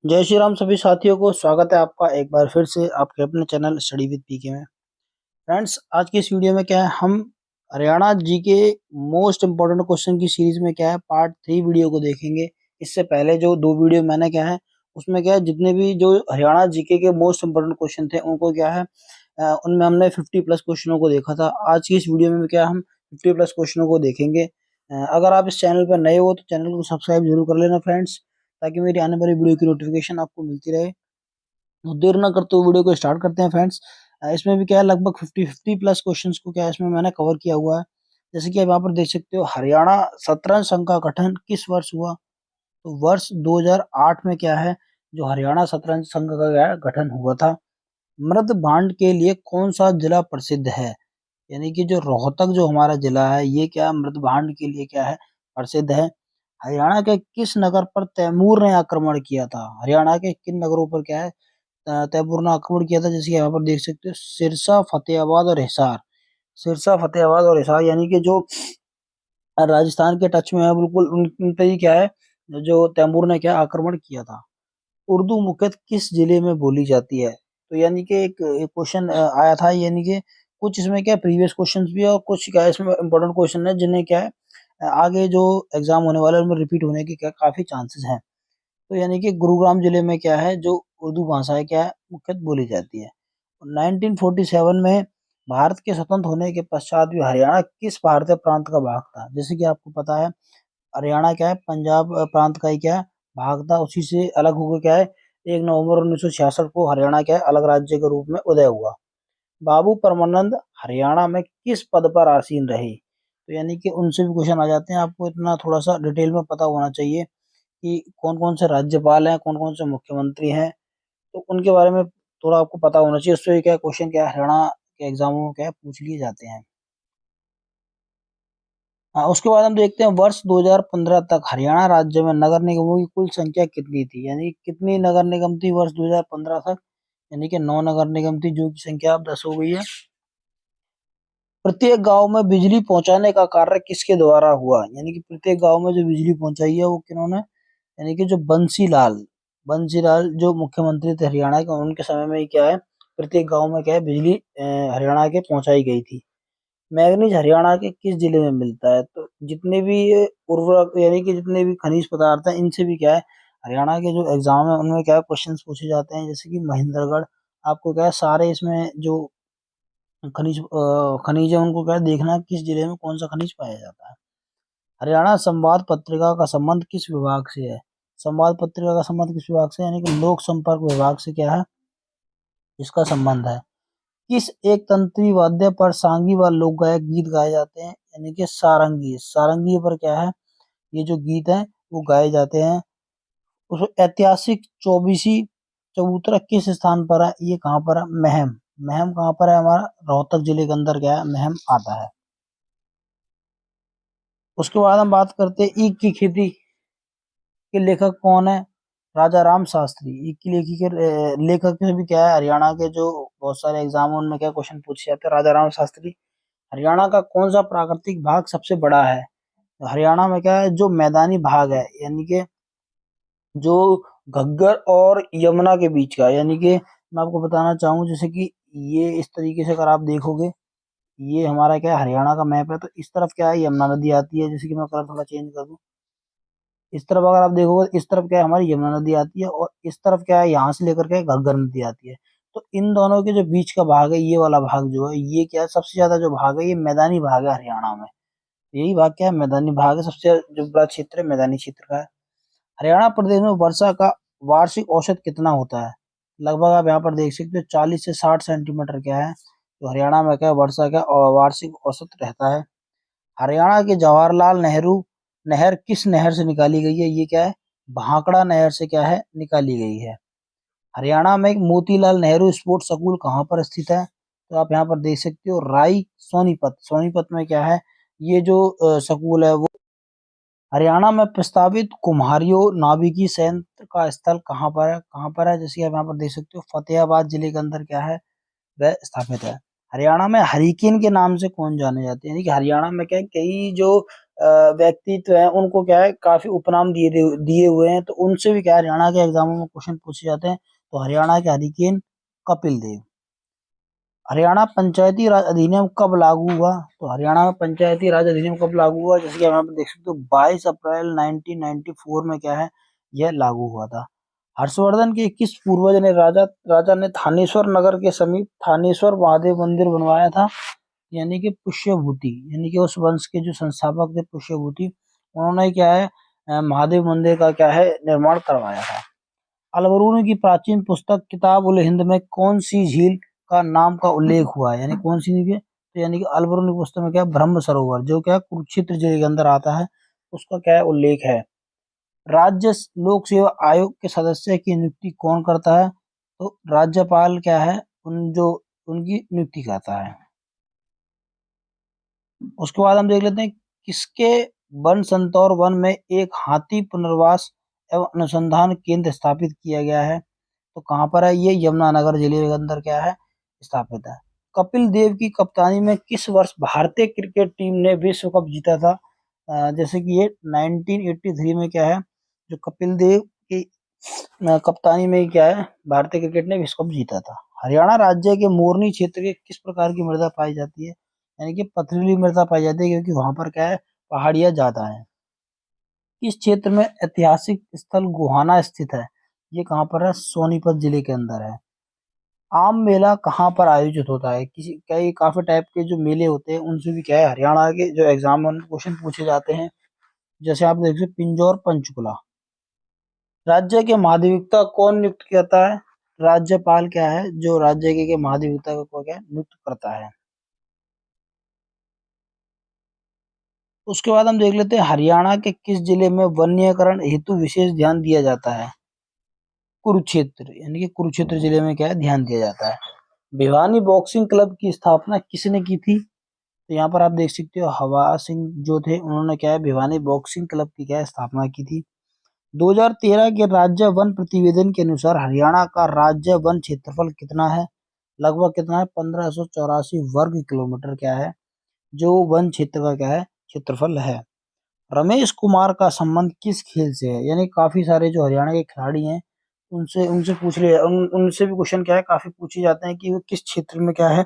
जय श्री राम सभी साथियों को स्वागत है आपका एक बार फिर से आपके अपने चैनल स्टडी विद पीके में। फ्रेंड्स, आज की इस वीडियो में क्या है, हम हरियाणा जी के मोस्ट इम्पोर्टेंट क्वेश्चन की सीरीज में क्या है पार्ट 3 वीडियो को देखेंगे। इससे पहले जो 2 वीडियो मैंने क्या है उसमें क्या है जितने भी जो हरियाणा जीके के मोस्ट इम्पोर्टेंट क्वेश्चन थे उनको क्या है उनमें हमने 50 प्लस क्वेश्चनों को देखा था। आज की इस वीडियो में क्या हम 50 प्लस क्वेश्चनों को देखेंगे। अगर आप इस चैनल पर नए हो तो चैनल को सब्सक्राइब जरूर कर लेना फ्रेंड्स, ताकि मेरी आने वाली वीडियो की नोटिफिकेशन आपको मिलती रहे। तो देर ना करते हुए वीडियो को स्टार्ट करते हैं फ्रेंड्स। इसमें भी क्या है लगभग 50 प्लस क्वेश्चंस को क्या है इसमें मैंने कवर किया हुआ है। जैसे कि आप यहाँ पर देख सकते हो, हरियाणा शतरंज संघ का गठन किस वर्ष हुआ। तो वर्ष 2008 में क्या है जो हरियाणा शतरंज संघ का क्या है गठन हुआ था। मृद भांड के लिए कौन सा जिला प्रसिद्ध है, यानी कि जो रोहतक जो हमारा जिला है ये क्या मृद भांड के लिए क्या है प्रसिद्ध है। हरियाणा के किस नगर पर तैमूर ने आक्रमण किया था, हरियाणा के किन नगरों पर क्या है तैमूर ने आक्रमण किया था। जैसे कि यहाँ पर देख सकते हो, सिरसा, फतेहाबाद और हिसार। सिरसा, फतेहाबाद और हिसार यानी कि जो राजस्थान के टच में है बिल्कुल, उन पे ही क्या है जो तैमूर ने क्या आक्रमण किया था। उर्दू मुख्यतः किस जिले में बोली जाती है। तो यानी कि एक क्वेश्चन आया था, यानी कि कुछ इसमें क्या प्रीवियस क्वेश्चंस भी है और कुछ क्या है इसमें इंपॉर्टेंट क्वेश्चन है जिन्हें क्या है आगे जो एग्जाम होने वाले हैं उनमें रिपीट होने की क्या काफी चांसेस हैं। तो यानी कि गुरुग्राम जिले में क्या है जो उर्दू भाषा है क्या है मुख्यतः बोली जाती है। 1947 में भारत के स्वतंत्र होने के पश्चात भी हरियाणा किस भारतीय प्रांत का भाग था। जैसे कि आपको पता है हरियाणा क्या है पंजाब प्रांत का ही क्या है भाग था, उसी से अलग होकर क्या है 1 नवंबर 1966 को हरियाणा क्या है अलग राज्य के रूप में उदय हुआ। बाबू परमानंद हरियाणा में किस पद पर आसीन रहे। तो यानी कि उनसे भी क्वेश्चन आ जाते हैं, आपको इतना थोड़ा सा डिटेल में पता होना चाहिए कि कौन कौन से राज्यपाल हैं, कौन कौन से मुख्यमंत्री हैं। तो उनके बारे में थोड़ा आपको पता होना चाहिए, उससे क्या क्वेश्चन क्या है हरियाणा के एग्जामों में क्या है पूछ लिए जाते हैं। हाँ, उसके बाद हम देखते हैं वर्ष 2015 तक हरियाणा राज्य में नगर निगमों की कुल संख्या कितनी थी, यानी कितनी नगर निगम थी वर्ष 2015 तक। यानी कि 9 नगर निगम थी, जो की संख्या अब 10 हो गई है। प्रत्येक गांव में बिजली पहुंचाने का कार्य किसके द्वारा हुआ, यानी कि प्रत्येक गांव में जो बिजली पहुंचाई है वो किन्होंने, यानी कि जो बंसीलाल जो मुख्यमंत्री थे हरियाणा के, उनके समय में ही क्या है प्रत्येक गांव में क्या है बिजली हरियाणा के पहुंचाई गई थी। मैग्नीज हरियाणा के किस जिले में मिलता है। तो जितने भी उर्वरक यानी कि जितने भी खनिज पदार्थ हैं इनसे भी क्या है हरियाणा के जो एग्जाम है उनमें क्या क्वेश्चंस पूछे जाते हैं। जैसे कि महेंद्रगढ़, आपको क्या है सारे इसमें जो खनिज है उनको क्या देखना है किस जिले में कौन सा खनिज पाया जाता है। हरियाणा संवाद पत्रिका का संबंध किस विभाग से है। संवाद पत्रिका का संबंध किस विभाग से, यानी कि लोक संपर्क विभाग से क्या है इसका संबंध है। किस एक तंत्री वाद्य पर सांगी व लोक गायक गीत गाए जाते हैं, यानी कि सारंगी। सारंगी पर क्या है ये जो गीत हैं वो गाए जाते हैं। उस ऐतिहासिक चौबीसी चबूतरा किस स्थान पर है, ये कहाँ पर है, महम। महम कहाँ पर है, हमारा रोहतक जिले के अंदर क्या है महम आता है। उसके बाद हम बात करते हैं ईख की खेती के लेखक कौन है, राजा राम शास्त्री। ईख की लेखी के लेखक में भी क्या है हरियाणा के जो बहुत सारे एग्जाम है उनमें क्या क्वेश्चन पूछे जाते हैं, राजा राम शास्त्री। हरियाणा का कौन सा प्राकृतिक भाग सबसे बड़ा है। तो हरियाणा में क्या है जो मैदानी भाग है, यानी कि जो घग्गर और यमुना के बीच का, यानी कि मैं आपको बताना चाहूँ जैसे कि ये इस तरीके से अगर आप देखोगे, ये हमारा क्या है हरियाणा का मैप है। तो इस तरफ क्या है यमुना नदी आती है, जैसे कि मैं कलर थोड़ा चेंज कर दूं, इस तरफ अगर आप देखोगे इस तरफ क्या है हमारी यमुना नदी आती है और इस तरफ क्या है यहाँ से लेकर के घग्गर नदी आती है। तो इन दोनों के जो बीच का भाग है ये वाला भाग जो है ये क्या है सबसे ज्यादा जो भाग है ये मैदानी भाग है हरियाणा में। यही भाग क्या है मैदानी भाग है, सबसे जो बड़ा क्षेत्र है मैदानी क्षेत्र का है। हरियाणा प्रदेश में वर्षा का वार्षिक औसत कितना होता है। लगभग आप यहाँ पर देख सकते हो 40 से 60 सेंटीमीटर क्या है तो हरियाणा में क्या है वर्षा का वार्षिक औसत रहता है। हरियाणा के जवाहरलाल नेहरू नहर किस नहर से निकाली गई है, ये क्या है भाखड़ा नहर से क्या है निकाली गई है। हरियाणा में एक मोतीलाल नेहरू स्पोर्ट्स स्कूल कहाँ पर स्थित है। तो आप यहाँ पर देख सकते हो राई सोनीपत, सोनीपत में क्या है ये जो स्कूल है वो। हरियाणा में प्रस्तावित कुम्हारियों नाभिकीय संयंत्र का स्थल कहाँ पर है, कहाँ पर है, जैसे कि आप यहाँ पर देख सकते हो फतेहाबाद जिले के अंदर क्या है वह स्थापित है। हरियाणा में हरिकेन के नाम से कौन जाने जाते हैं, यानी कि हरियाणा में क्या है कई जो व्यक्तित्व हैं उनको क्या है काफी उपनाम दिए हुए हैं, तो उनसे भी क्या है हरियाणा के एग्जामों में क्वेश्चन पूछे जाते हैं। तो हरियाणा के हरिकेन कपिल देव। हरियाणा पंचायती राज अधिनियम कब लागू हुआ? तो हरियाणा में पंचायती राज अधिनियम कब लागू हुआ? जैसे कि आप यहाँ पे देख सकते हो 22 अप्रैल 1994 में क्या है यह लागू हुआ था। हर्षवर्धन के किस पूर्वज ने राजा ने थानेश्वर नगर के समीप थानेश्वर महादेव मंदिर बनवाया था? यानी कि पुष्यभूति, यानी कि उस वंश के जो संस्थापक थे पुष्यभूति, उन्होंने क्या है महादेव मंदिर का क्या है निर्माण करवाया था। अलबरूनी की प्राचीन पुस्तक किताब उल हिंद में कौन सी झील का नाम का उल्लेख हुआ है? यानी कौन सी झील? तो यानी कि अलबरूनी की पुस्तक में क्या है ब्रह्म सरोवर, जो क्या है कुरुक्षेत्र जिले के अंदर आता है, उसका क्या है उल्लेख है। राज्य लोक सेवा आयोग के सदस्य की नियुक्ति कौन करता है? तो राज्यपाल क्या है उनकी नियुक्ति करता है। उसके बाद हम देख लेते हैं किसके वन संतौर वन में एक हाथी पुनर्वास एवं अनुसंधान केंद्र स्थापित किया गया है? तो कहाँ पर है ये? यमुनानगर जिले के अंदर क्या है स्थापित है। कपिल देव की कप्तानी में किस वर्ष भारतीय क्रिकेट टीम ने विश्व कप जीता था? जैसे कि ये 1983 में क्या है जो कपिल देव की कप्तानी में क्या है भारतीय क्रिकेट ने विश्व कप जीता था। हरियाणा राज्य के मोरनी क्षेत्र के किस प्रकार की मृदा पाई जाती है? यानी कि पथरीली मृदा पाई जाती है, क्योंकि वहां पर क्या है पहाड़ियां ज्यादा है। किस क्षेत्र में ऐतिहासिक स्थल गोहाना स्थित है? ये कहाँ पर है? सोनीपत जिले के अंदर है। आम मेला कहाँ पर आयोजित होता है? कई काफी टाइप के जो मेले होते हैं उनसे भी क्या है हरियाणा के जो एग्जाम में क्वेश्चन पूछे जाते हैं। जैसे आप देख सकते पिंजौर पंचकुला। राज्य के महाधिवक्ता कौन नियुक्त करता है? राज्यपाल क्या है जो राज्य के महाधिवक्ता को क्या नियुक्त करता है। उसके बाद हम देख लेते हैं हरियाणा के किस जिले में वन्यकरण हेतु विशेष ध्यान दिया जाता है? कुरुक्षेत्र, यानी कि कुरुक्षेत्र जिले में क्या है ध्यान दिया जाता है। भिवानी बॉक्सिंग क्लब की स्थापना किसने की थी? तो यहाँ पर आप देख सकते हो हवा सिंह जो थे उन्होंने क्या है भिवानी बॉक्सिंग क्लब की क्या है स्थापना की थी। 2013 के राज्य वन प्रतिवेदन के अनुसार हरियाणा का राज्य वन क्षेत्रफल कितना है? लगभग कितना है? 1584 वर्ग किलोमीटर क्या है जो वन क्षेत्र का क्या है क्षेत्रफल है। रमेश कुमार का संबंध किस खेल से है? यानी काफी सारे जो हरियाणा के खिलाड़ी हैं उनसे उनसे पूछ लिया उनसे भी क्वेश्चन क्या है काफी पूछे जाते हैं कि वो किस क्षेत्र में क्या है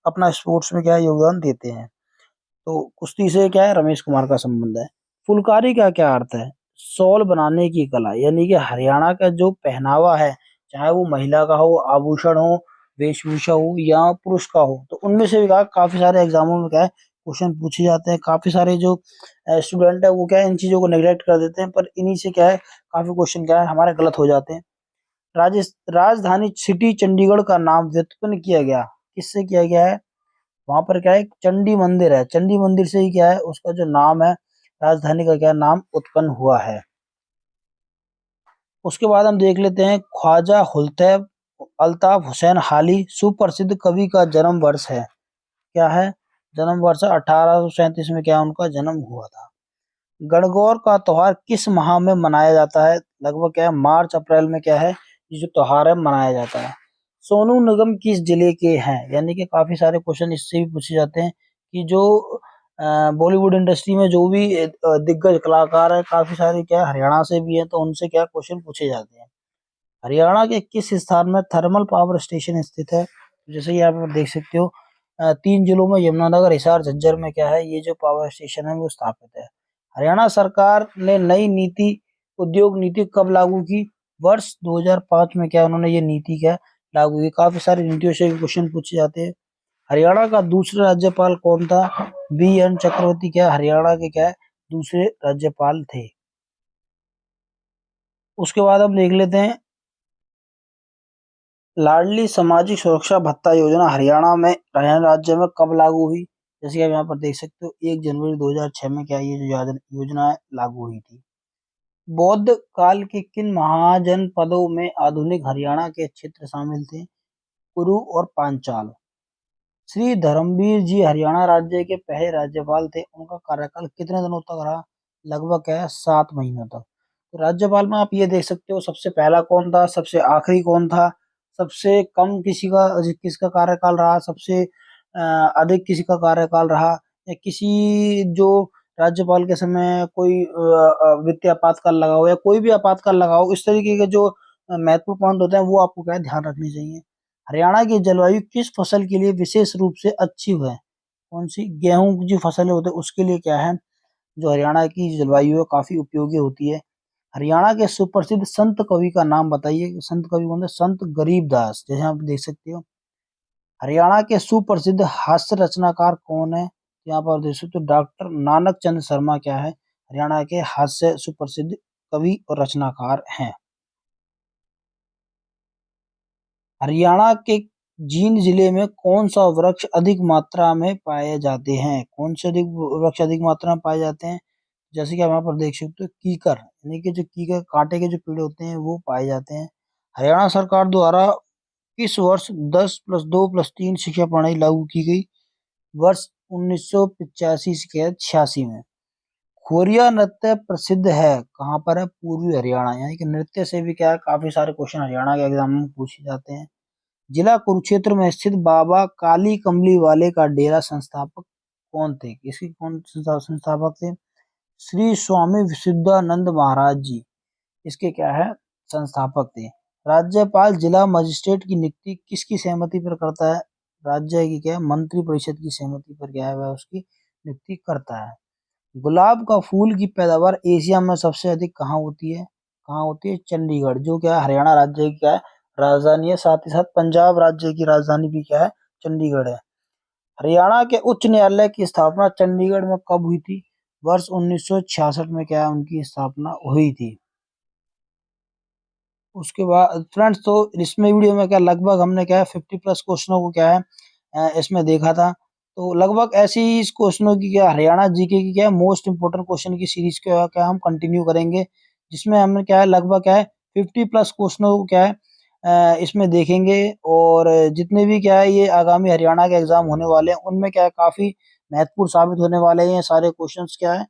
अपना स्पोर्ट्स में क्या है योगदान देते हैं। तो कुश्ती से क्या है रमेश कुमार का संबंध है। फुलकारी का क्या अर्थ है? शॉल बनाने की कला, यानी कि हरियाणा का जो पहनावा है चाहे वो महिला का हो, आभूषण हो, वेशभूषा हो या पुरुष का हो, तो उनमें से भी काफी सारे एग्जामों में क्या है क्वेश्चन पूछे जाते हैं। काफी सारे जो स्टूडेंट है वो क्या है इन चीजों को नेग्लेक्ट कर देते हैं, पर इन्हीं से क्या है काफी क्वेश्चन क्या है हमारे गलत हो जाते हैं। राजधानी सिटी चंडीगढ़ का नाम व्युत्पन्न किया गया किससे किया गया है? वहां पर क्या है चंडी मंदिर है, चंडी मंदिर से ही क्या है उसका जो नाम है राजधानी का क्या नाम उत्पन्न हुआ है। उसके बाद हम देख लेते हैं ख्वाजा हुलतैब अल्ताफ हुसैन हाली सुप्रसिद्ध कवि का जन्म वर्ष है। क्या है जन्म वर्ष? 1837 में क्या उनका जन्म हुआ था। गणगौर का त्योहार किस माह में मनाया जाता है? लगभग क्या है मार्च अप्रैल में क्या है ये जो त्योहार है मनाया जाता है। सोनू निगम किस जिले के हैं? यानी कि काफी सारे क्वेश्चन इससे भी पूछे जाते हैं कि जो बॉलीवुड इंडस्ट्री में जो भी दिग्गज कलाकार है काफी सारे क्या है हरियाणा से भी हैं, तो उनसे क्या क्वेश्चन पूछे जाते हैं। हरियाणा के किस स्थान में थर्मल पावर स्टेशन स्थित है? जैसे कि आप देख सकते हो 3 जिलों में यमुनानगर हिसार झज्जर में क्या है ये जो पावर स्टेशन है वो स्थापित है। हरियाणा सरकार ने नई नीति उद्योग नीति कब लागू की? वर्ष 2005 में क्या उन्होंने ये नीति क्या लागू की। काफी सारी नीतियों से क्वेश्चन पूछे जाते हैं। हरियाणा का दूसरा राज्यपाल कौन था? बी एन चक्रवर्ती क्या हरियाणा के क्या है दूसरे राज्यपाल थे। उसके बाद हम देख लेते हैं लाडली सामाजिक सुरक्षा भत्ता योजना हरियाणा राज्य में कब लागू हुई? जैसे कि आप यहाँ पर देख सकते हो 1 जनवरी 2006 में क्या ये जो योजना है लागू हुई थी। बौद्ध काल के किन महाजनपदों में आधुनिक हरियाणा के क्षेत्र शामिल थे? कुरु और पांचाल। श्री धर्मवीर जी हरियाणा राज्य के पहले राज्यपाल थे, उनका कार्यकाल कितने दिनों तक रहा? लगभग क्या है 7 महीनों तक। तो राज्यपाल में आप ये देख सकते हो सबसे पहला कौन था, सबसे आखिरी कौन था, सबसे कम किसका कार्यकाल रहा, सबसे अधिक किसी का कार्यकाल रहा, या किसी जो राज्यपाल के समय कोई वित्तीय आपातकाल लगा हो या कोई भी आपातकाल लगा हो, इस तरीके के जो महत्वपूर्ण पॉइंट होते हैं वो आपको क्या है ध्यान रखने चाहिए। हरियाणा की जलवायु किस फसल के लिए विशेष रूप से अच्छी है? कौन सी? गेहूं की जो फसल होते हैं उसके लिए क्या है, जो हरियाणा की जलवायु है काफी उपयोगी होती है। हरियाणा के सुप्रसिद्ध संत कवि का नाम बताइए। संत कवि कौन है? संत गरीबदास, जैसे आप देख सकते हो। हरियाणा के सुप्रसिद्ध हास्य रचनाकार कौन है? यहाँ पर देख सकते हो डॉक्टर नानक चंद शर्मा क्या है, हरियाणा के हास्य सुप्रसिद्ध कवि और रचनाकार हैं। हरियाणा के जींद जिले में कौन सा वृक्ष अधिक मात्रा में पाए जाते हैं? कौन से अधिक वृक्ष अधिक मात्रा में पाए जाते हैं? जैसे कि आप यहाँ पर देख सकते हो कीकर, यानी कि जो कीकर कांटे के जो पेड़ होते हैं वो पाए जाते हैं। हरियाणा सरकार द्वारा किस वर्ष 10+2+3 शिक्षा प्रणाली लागू की गई? वर्ष 1985 से 86 में। खोरिया नृत्य प्रसिद्ध है कहाँ पर है? पूर्वी हरियाणा। यानी कि नृत्य से भी क्या है काफी सारे क्वेश्चन हरियाणा के एग्जाम में पूछे जाते हैं। जिला कुरुक्षेत्र में स्थित बाबा काली कमली वाले का डेरा संस्थापक कौन थे? इसकी कौन संस्थापक थे? श्री स्वामी विशुद्धानंद महाराज जी इसके क्या है संस्थापक थे। राज्यपाल जिला मजिस्ट्रेट की नियुक्ति किसकी सहमति पर करता है? राज्य की क्या है मंत्री परिषद की सहमति पर क्या है वह उसकी नियुक्ति करता है। गुलाब का फूल की पैदावार एशिया में सबसे अधिक कहाँ होती है? कहाँ होती है? चंडीगढ़, जो क्या है हरियाणा राज्य की क्या है राजधानी है। साथ ही साथ पंजाब राज्य की राजधानी भी क्या है चंडीगढ़ है। हरियाणा के उच्च न्यायालय की स्थापना चंडीगढ़ में कब हुई थी? वर्ष 1966 में क्या है उनकी स्थापना हुई थी। उसके बाद फ्रेंड्स तो इसमें वीडियो में क्या लगभग हमने क्या है 50+ क्वेश्चनों को क्या है इसमें देखा था। तो लगभग ऐसे ही इस क्वेश्चनों की क्या हरियाणा जीके की क्या है मोस्ट इंपोर्टेंट क्वेश्चन की सीरीज क्या हम कंटिन्यू करेंगे, जिसमें हमने क्या है लगभग क्या है 50+ क्वेश्चनों को क्या है इसमें देखेंगे। और जितने भी क्या है ये आगामी हरियाणा के एग्जाम होने वाले हैं उनमें क्या है काफी महत्वपूर्ण साबित होने वाले हैं ये सारे क्वेश्चंस क्या है।